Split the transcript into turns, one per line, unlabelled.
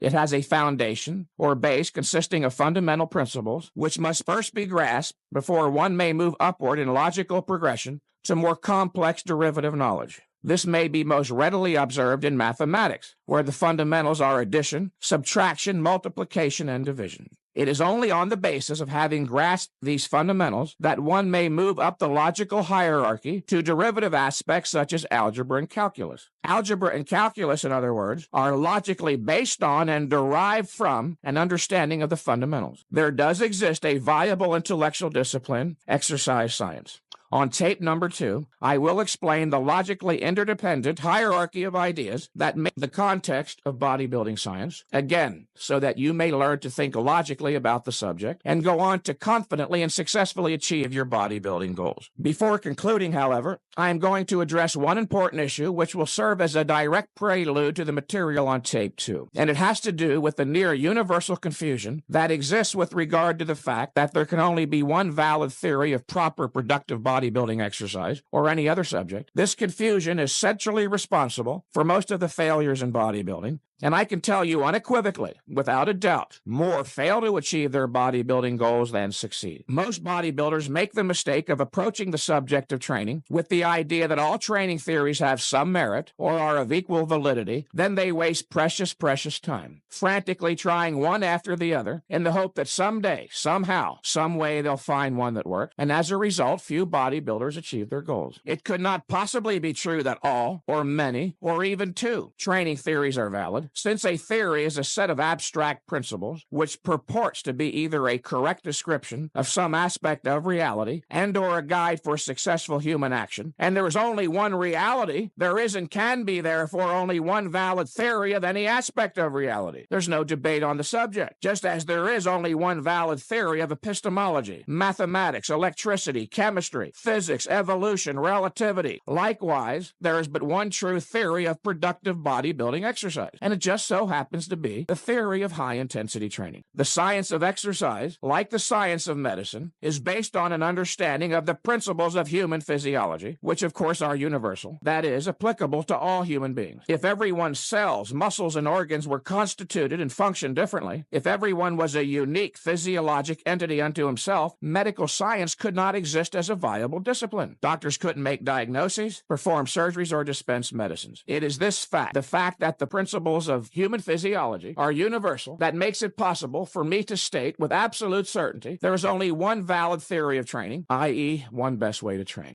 It has a foundation or base consisting of fundamental principles which must first be grasped before one may move upward in logical progression to more complex derivative knowledge. This may be most readily observed in mathematics, where the fundamentals are addition, subtraction, multiplication, and division. It is only on the basis of having grasped these fundamentals that one may move up the logical hierarchy to derivative aspects such as algebra and calculus. Algebra and calculus, in other words, are logically based on and derived from an understanding of the fundamentals. There does exist a viable intellectual discipline, exercise science. On tape number 2, I will explain the logically interdependent hierarchy of ideas that make the context of bodybuilding science, again, so that you may learn to think logically about the subject and go on to confidently and successfully achieve your bodybuilding goals. Before concluding, however, I am going to address one important issue which will serve as a direct prelude to the material on tape 2, and it has to do with the near universal confusion that exists with regard to the fact that there can only be one valid theory of proper productive bodybuilding exercise or any other subject. This confusion is centrally responsible for most of the failures in bodybuilding, and I can tell you unequivocally, without a doubt, more fail to achieve their bodybuilding goals than succeed. Most bodybuilders make the mistake of approaching the subject of training with the idea that all training theories have some merit or are of equal validity. Then they waste precious time, frantically trying one after the other in the hope that someday, somehow, some way they'll find one that works, and as a result, few bodybuilders achieve their goals. It could not possibly be true that all, or many, or even two training theories are valid, since a theory is a set of abstract principles which purports to be either a correct description of some aspect of reality and or a guide for successful human action, and there is only one reality, there is and can be therefore only one valid theory of any aspect of reality. There's no debate on the subject, just as there is only one valid theory of epistemology, mathematics, electricity, chemistry, physics, evolution, relativity. Likewise, there is but one true theory of productive bodybuilding exercise, and it just so happens to be the theory of high-intensity training. The science of exercise, like the science of medicine, is based on an understanding of the principles of human physiology, which of course are universal, that is, applicable to all human beings. If everyone's cells, muscles, and organs were constituted and functioned differently, if everyone was a unique physiologic entity unto himself, medical science could not exist as a viable discipline. Doctors couldn't make diagnoses, perform surgeries, or dispense medicines. It is this fact, the fact that the principles of human physiology are universal, that makes it possible for me to state with absolute certainty there is only one valid theory of training, i.e., one best way to train.